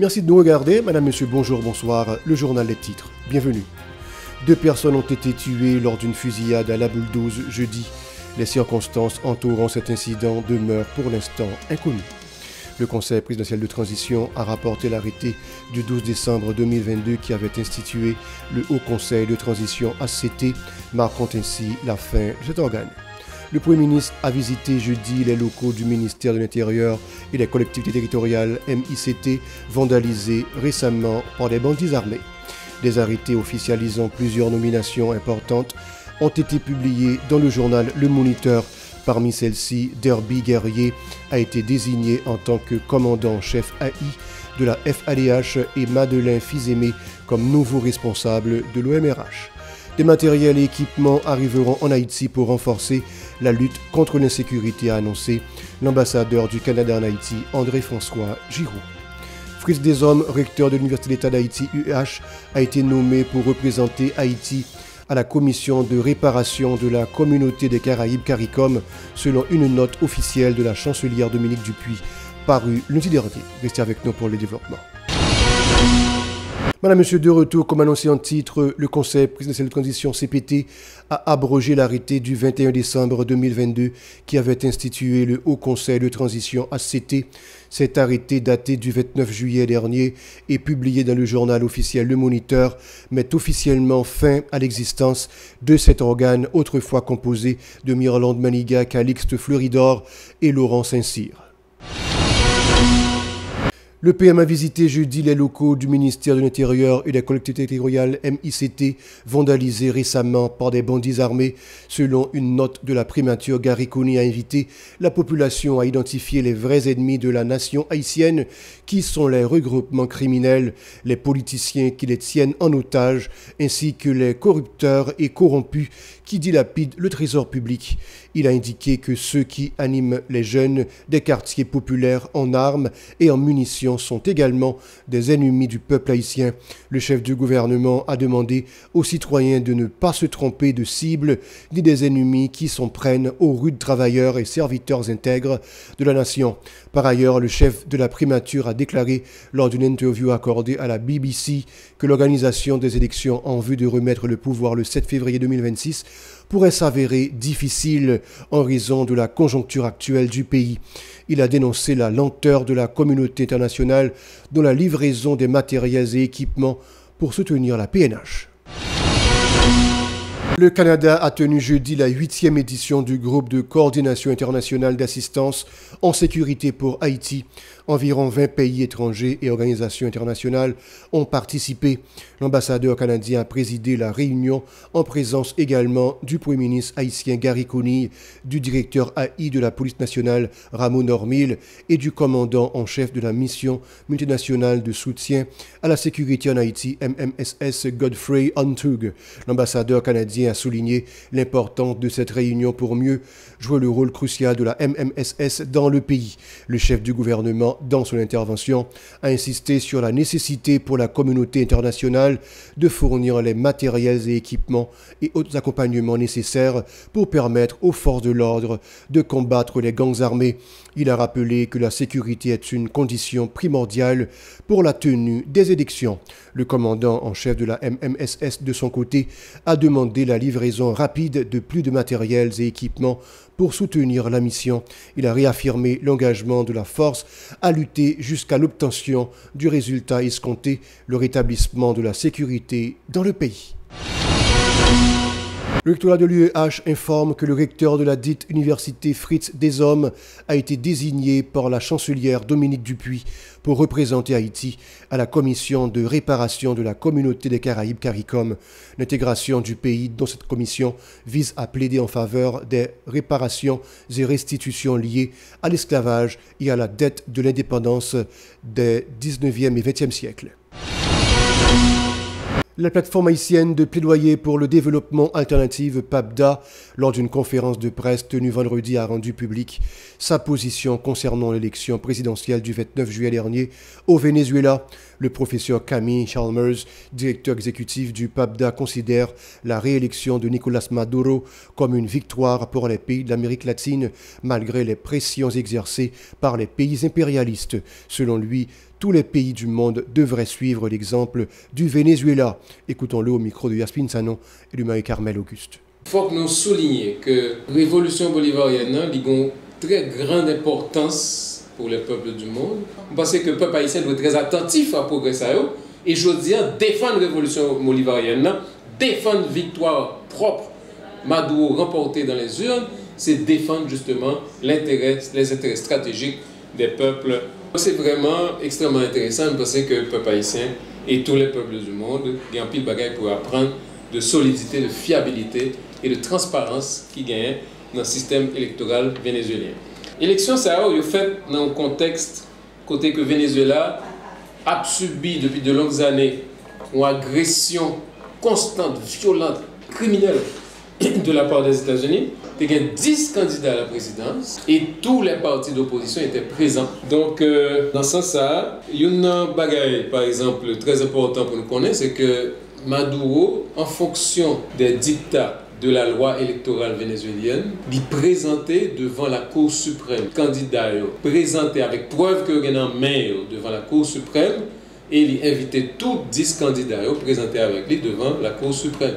Merci de nous regarder, madame, monsieur, bonjour, bonsoir, le journal des titres. Bienvenue. 2 personnes ont été tuées lors d'une fusillade à la Boule-12 jeudi. Les circonstances entourant cet incident demeurent pour l'instant inconnues. Le Conseil présidentiel de transition a rapporté l'arrêté du 12 décembre 2022 qui avait institué le Haut Conseil de transition ACT, marquant ainsi la fin de cet organe. Le Premier ministre a visité jeudi les locaux du ministère de l'Intérieur et des collectivités territoriales MICT vandalisés récemment par des bandits armés. Des arrêtés officialisant plusieurs nominations importantes ont été publiés dans le journal Le Moniteur. Parmi celles-ci, Derby Guerrier a été désigné en tant que commandant-chef AI de la FADH et Madeleine Fils-Aimé comme nouveau responsable de l'OMRH. Des matériels et équipements arriveront en Haïti pour renforcer la lutte contre l'insécurité, a annoncé l'ambassadeur du Canada en Haïti, André-François Giroux. Fritz Deshommes, recteur de l'Université d'État d'Haïti, UH, a été nommé pour représenter Haïti à la commission de réparation de la communauté des Caraïbes CARICOM, selon une note officielle de la chancelière Dominique Dupuis, parue lundi dernier. Restez avec nous pour le développement. Madame, monsieur, de retour, comme annoncé en titre, le Conseil présidentiel de transition CPT a abrogé l'arrêté du 21 décembre 2022 qui avait institué le Haut Conseil de transition ACT. Cet arrêté, daté du 29 juillet dernier et publié dans le journal officiel Le Moniteur, met officiellement fin à l'existence de cet organe autrefois composé de Myrlande Maniga, Calixte Fleuridor et Laurent Saint-Cyr. Le PM a visité jeudi les locaux du ministère de l'Intérieur et des collectivités territoriales MICT vandalisés récemment par des bandits armés. Selon une note de la primature, Gary Coney a invité la population à identifier les vrais ennemis de la nation haïtienne qui sont les regroupements criminels, les politiciens qui les tiennent en otage, ainsi que les corrupteurs et corrompus qui dilapident le trésor public. Il a indiqué que ceux qui animent les jeunes des quartiers populaires en armes et en munitions sont également des ennemis du peuple haïtien. Le chef du gouvernement a demandé aux citoyens de ne pas se tromper de cible ni des ennemis qui s'en prennent aux rudes travailleurs et serviteurs intègres de la nation. Par ailleurs, le chef de la primature a déclaré lors d'une interview accordée à la BBC que l'organisation des élections en vue de remettre le pouvoir le 7 février 2026 pourrait s'avérer difficile en raison de la conjoncture actuelle du pays. Il a dénoncé la lenteur de la communauté internationale dans la livraison des matériels et équipements pour soutenir la PNH. Le Canada a tenu jeudi la 8e édition du groupe de coordination internationale d'assistance en sécurité pour Haïti. Environ 20 pays étrangers et organisations internationales ont participé. L'ambassadeur canadien a présidé la réunion en présence également du Premier ministre haïtien Gary Coney, du directeur AI de la police nationale Ramon Ormil et du commandant en chef de la mission multinationale de soutien à la sécurité en Haïti, MMSS Godfrey Antug. L'ambassadeur canadien a souligné l'importance de cette réunion pour mieux jouer le rôle crucial de la MMSS dans le pays. Le chef du gouvernement, dans son intervention, a insisté sur la nécessité pour la communauté internationale de fournir les matériels et équipements et autres accompagnements nécessaires pour permettre aux forces de l'ordre de combattre les gangs armés. Il a rappelé que la sécurité est une condition primordiale pour la tenue des élections. Le commandant en chef de la MMSS, de son côté, a demandé la livraison rapide de plus de matériels et équipements pour soutenir la mission. Il a réaffirmé l'engagement de la force à lutter jusqu'à l'obtention du résultat escompté, le rétablissement de la sécurité dans le pays. Le rectorat de l'UEH informe que le recteur de la dite université Fritz Deshommes a été désigné par la chancelière Dominique Dupuis pour représenter Haïti à la commission de réparation de la communauté des Caraïbes CARICOM. L'intégration du pays dans cette commission vise à plaider en faveur des réparations et restitutions liées à l'esclavage et à la dette de l'indépendance des 19e et 20e siècles. La plateforme haïtienne de plaidoyer pour le développement alternatif PAPDA, lors d'une conférence de presse tenue vendredi, a rendu publique sa position concernant l'élection présidentielle du 29 juillet dernier au Venezuela. Le professeur Camille Chalmers, directeur exécutif du PAPDA, considère la réélection de Nicolás Maduro comme une victoire pour les pays de l'Amérique latine, malgré les pressions exercées par les pays impérialistes. Selon lui, tous les pays du monde devraient suivre l'exemple du Venezuela. Écoutons-le au micro de Yasmine Sanon et de Marie-Carmel Auguste. Il faut que nous soulignions que la révolution bolivarienne a une très grande importance pour les peuples du monde. Je pense que le peuple haïtien doit être très attentif à progrès. Et je dis, défendre la révolution bolivarienne, défendre la victoire propre, Maduro remporté dans les urnes, c'est défendre justement les intérêts stratégiques des peuples. C'est vraiment extrêmement intéressant parce que le peuple haïtien et tous les peuples du monde ont un pile de bagages pour apprendre de solidité, de fiabilité et de transparence qui gagnent dans le système électoral vénézuélien. L'élection, ça a eu fait dans un contexte côté que Venezuela a subi depuis de longues années une agression constante, violente, criminelle de la part des États-Unis. Il y a 10 candidats à la présidence et tous les partis d'opposition étaient présents. Donc, dans ce sens-là, il y a un bagage, par exemple, très important pour nous connaître, c'est que Maduro, en fonction des dictats de la loi électorale vénézuélienne, il présentait devant la Cour suprême, candidat présenté avec preuve que y a en main devant la Cour suprême, et il invitait tous 10 candidats présentés avec lui devant la Cour suprême.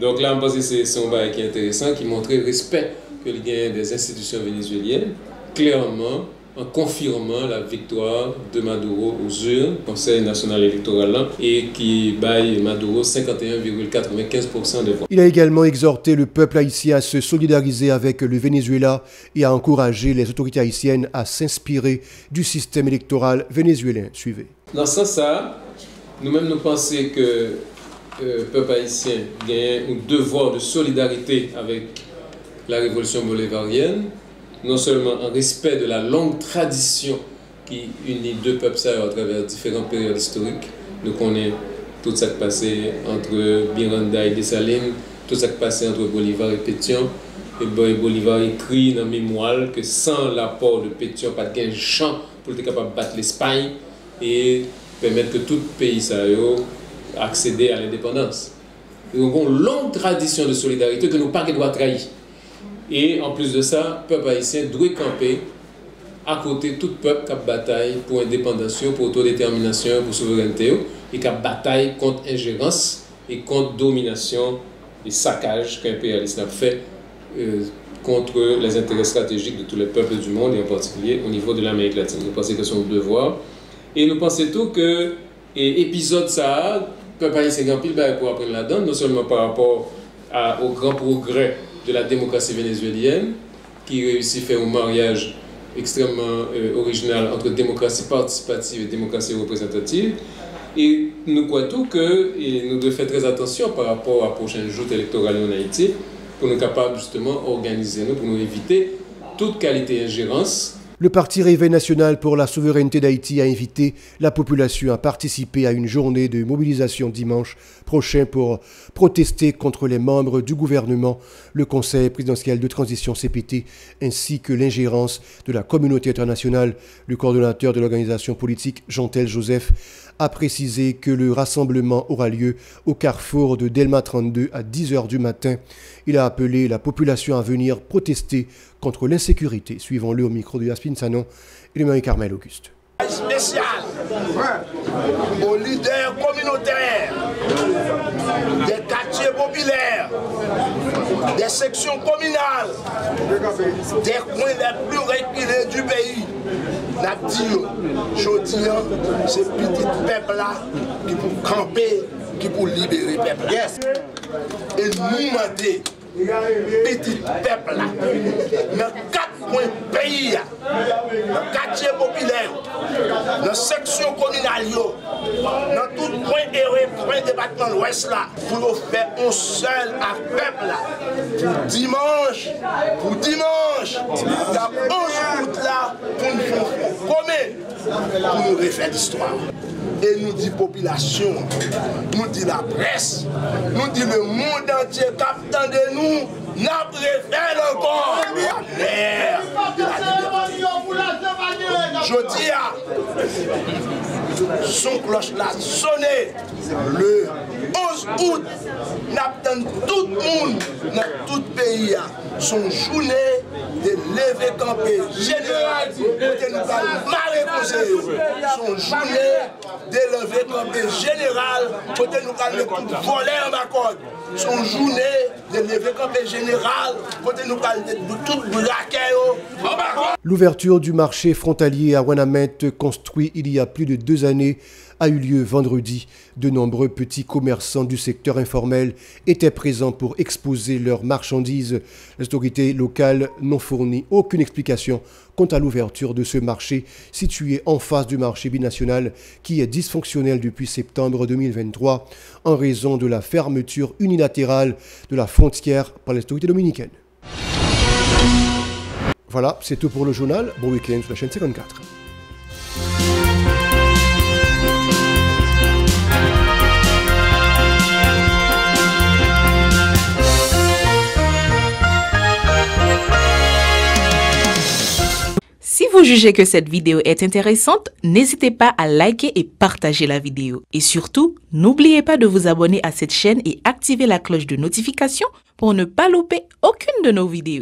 Donc là, je pense que c'est un bail qui est intéressant, qui montre le respect que il y a des institutions vénézuéliennes, clairement en confirmant la victoire de Maduro aux urnes, Conseil national électoral, et qui baille Maduro 51,95% des voix. Il a également exhorté le peuple haïtien à se solidariser avec le Venezuela et à encourager les autorités haïtiennes à s'inspirer du système électoral vénézuélien. Suivez. Dans ce sens-là, nous-mêmes nous pensons que le peuple haïtien a un devoir de solidarité avec la révolution bolivarienne, non seulement en respect de la longue tradition qui unit deux peuples à travers différentes périodes historiques. Nous connaissons tout ce qui est passé entre Miranda et Dessalines, tout ce qui est passé entre Bolivar et Pétion. Et Bolivar écrit dans mémoire que sans l'apport de Pétion, pas de champ pour être capable de battre l'Espagne et permettre que tout le pays accéder à l'indépendance. Donc, on a une longue tradition de solidarité que nous ne doit trahir. Et en plus de ça, le peuple haïtien doit camper à côté de tout peuple qui a bataille pour indépendance, pour autodétermination, pour souveraineté, et qui a bataille contre ingérence et contre domination et saccage qu'un impérialiste a fait contre les intérêts stratégiques de tous les peuples du monde, et en particulier au niveau de l'Amérique latine. Nous pensons que c'est un devoir. Et nous pensons tout que l'épisode ça, le peuple haïtien a pile pour apprendre là-dedans, non seulement par rapport au grand progrès de la démocratie vénézuélienne, qui réussit à faire un mariage extrêmement original entre démocratie participative et démocratie représentative. Et nous croyons tout que nous devons faire très attention par rapport à la prochaine joute électorale en Haïti, pour nous capables justement d'organiser nous, pour nous éviter toute qualité d'ingérence. Le Parti Réveil national pour la souveraineté d'Haïti a invité la population à participer à une journée de mobilisation dimanche prochain pour protester contre les membres du gouvernement, le Conseil présidentiel de transition CPT, ainsi que l'ingérence de la communauté internationale. Le coordonnateur de l'organisation politique, Jean-Tel Joseph, a précisé que le rassemblement aura lieu au carrefour de Delma 32 à 10 h du matin. Il a appelé la population à venir protester contre l'insécurité. Suivons-le au micro de Yasmine Sanon et de Marie-Carmel Auguste. Spécial aux leaders communautaires, des quartiers populaires, des sections communales, des coins les plus reculés du pays. Je dis, c'est petit peuple-là qui pour camper, qui pour libérer le peuple. Yes. Et nous demander, petit peuple là, dans 4 coins du pays, dans le quartier populaire, dans la section communale, dans tout point et recoin département de l'Ouest là, pour faire un seul à peuple là. Pour dimanche, il y a 11 routes là pour nous faire commun, pour nous refaire l'histoire. Et nous dit population, nous dit la presse, nous dit le monde entier captant de nous, n'a préféré encore l'ère de la libération. Je dis à son cloche là sonné le 11 11 août, nous attendons tout le monde dans tout le pays. Son journée de lever campé général, côté nous allons mal conseiller. Son journée de lever campé général, côté nous allons mettre tout voler en bas. Son journée de lever campé général, côté nous allons mettre tout braquer en bas. L'ouverture du marché frontalier à Ouanamint, construit il y a plus de 2 années, a eu lieu vendredi. De nombreux petits commerçants du secteur informel étaient présents pour exposer leurs marchandises. Les autorités locales n'ont fourni aucune explication quant à l'ouverture de ce marché situé en face du marché binational qui est dysfonctionnel depuis septembre 2023 en raison de la fermeture unilatérale de la frontière par les autorités dominicaines. Voilà, c'est tout pour le journal. Bon week-end sur la chaîne 54. Si vous jugez que cette vidéo est intéressante, n'hésitez pas à liker et partager la vidéo. Et surtout, n'oubliez pas de vous abonner à cette chaîne et activer la cloche de notification pour ne pas louper aucune de nos vidéos.